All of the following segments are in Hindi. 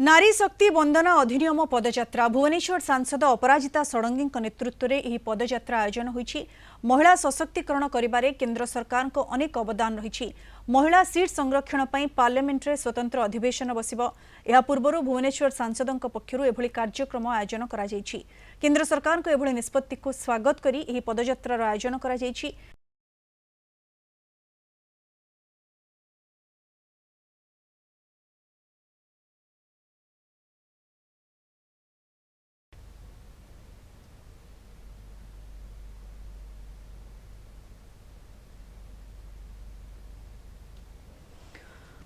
नारी शक्ति वंदना अधिनियम पदयात्रा भुवनेश्वर सांसद अपराजिता षडंगी नेतृत्व में यह पदयात्रा आयोजन होईछि। महिला सशक्तिकरण करिबारे केंद्र सरकार को अनेक अवदान रही। महिला सीट संरक्षण पर पार्लियामेंट रे स्वतंत्र अधिवेशन बसिबो। या पूर्व भुवनेश्वर सांसदों पक्षरु एभली कार्यक्रम आयोजन करा जायछि। केंद्र सरकार को एभली निष्पत्ति को स्वागत करी यह पदयात्रार आयोजन करा जायछि।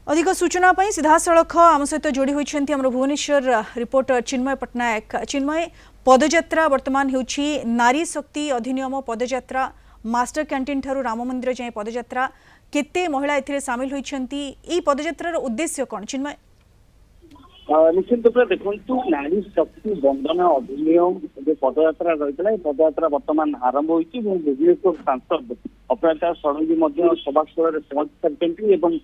अधिक सूचना पर सीधासख आम सहित जोड़ी होती भुवनेश्वर रिपोर्टर चिन्मय पट्टनायक। चिन्मय, पदयात्रा वर्तमान होउछि नारी शक्ति अधिनियम पदयात्रा मास्टर कैंटीन ठारू राम मंदिर जाए पदयात्रा केते महिला एथिरे शामिल होइछंती। ई पदयात्रार उद्देश्य कोन? चिन्मय, निश्चित रूप से देखु नारी शक्ति वंदना अधिनियम जो पदयात्रा रही पदयात्रा बर्तमान आरंभ होती भुवनेश्वर सांसद अपराजिता षडंगी सभास्थल पहुंची सारी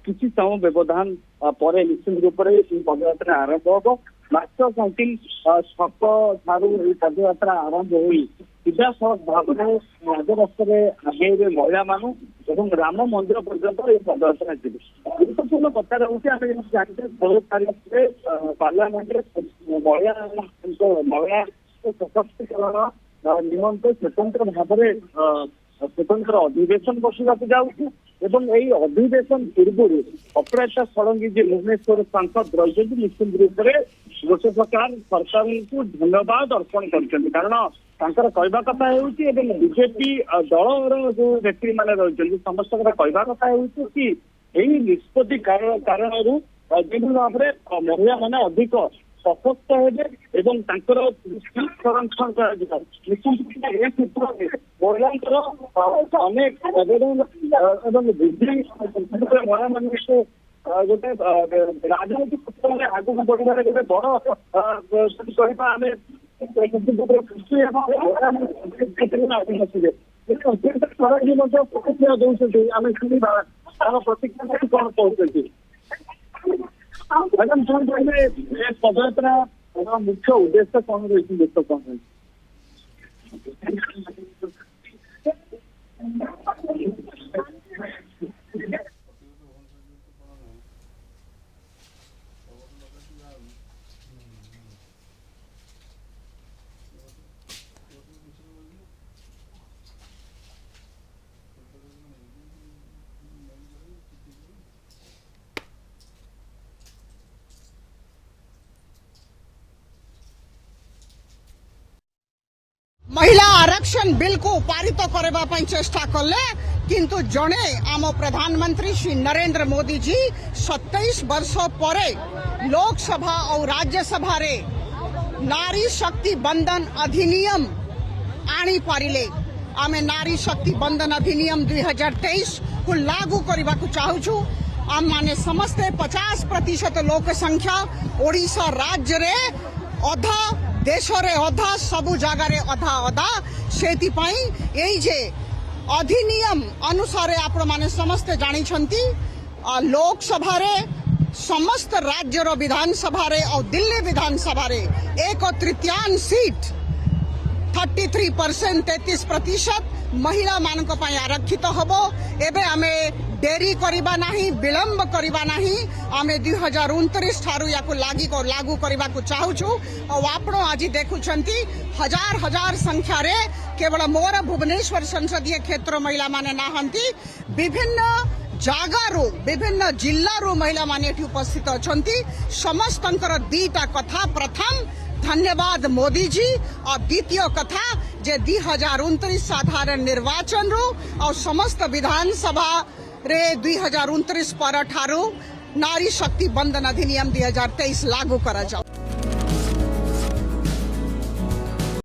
किसी समय व्यवधान पर निश्चित रूप से पदयात्रा आरंभ हम। मास्टर कैंटीन छक ठारू पदयात्रा आरंभ हो सीधा सड़क भाव में राजरास्तार आगे महिला मान राम मंदिर पर्यंत ये पदयात्रा जी गुरुत्वपूर्ण कथा रोचे आम जानते 16 तारीख से पार्लियामेंट महिला सशक्तिकरण निमंत्रण स्वतंत्र भाव में स्वतंत्र अधिवेशन बसवा जाऊँ यही अधिवेशन पूर्व अपराजिता षडंगी जी भुवनेश्वर सांसद रही निश्चित रूप से गोटे प्रकार सरकार को धन्यवाद अर्पण कर कारण कहवा कथा बीजेपी दलर जो व्यक्ति मैंने रही समस्त कहवा कथा कि यही निष्पत्ति कारण जो भाव में महिला मैंने अधिक सशक्त हेबे संरक्षण क्षेत्र में महिला अनेक महिला मान गोटे राजनीतिक क्षेत्र में आगे बढ़ार गोटे बड़ आम खुशी प्रतिक्रिया दौरान आम शुणा तार प्रतिक्रिया कौन कहते मैडम कौन कहले पदयात्रा मुख्य उद्देश्य कौन रही देश कौन रही? महिला आरक्षण बिल को पारित करने चेष्टा कले किंतु जड़े आम प्रधानमंत्री श्री नरेंद्र मोदी जी 27 वर्ष पर लोकसभा और राज्यसभा रे नारी शक्ति बंधन अधिनियम आनी पारिले। आमे नारी शक्ति बंधन अधिनियम 2023 को लागू करने को चाहूँ। आम माने समस्ते 50% लोक संख्या ओडिशा राज्य रे अधा देश रे अधा सबु जगह रे अधा अधा सेति पई एई जे अधिनियम अनुसार आपण माने समस्त जानि छंती लोकसभा रे समस्त राज्य रो विधानसभा रे और दिल्ली विधानसभा रे 1/3 सीट 33% 33% महिला मान को पई आरक्षित हबो। एबे आमे देरी करिबा नाही, विलंब करिबा नाही। आमे 2029 ठारू याको लागू करिबा को चाहूछु। और आपण आज देखुछंती हजार हजार संख्या रे केवल मोर भुवनेश्वर संसदीय क्षेत्र महिला माने नाहंती विभिन्न जागारू विभिन्न जिल्लारू महिला माने एठी उपस्थित अछंती। समस्तंकर दीटा कथा, प्रथम धन्यवाद मोदी जी और द्वितीय कथा जे 2029 साधारण निर्वाचन रू और समस्त विधानसभा रे 2029 पर ठारू नारी शक्ति बंधन अधिनियम 2023 लागू करा जाओ।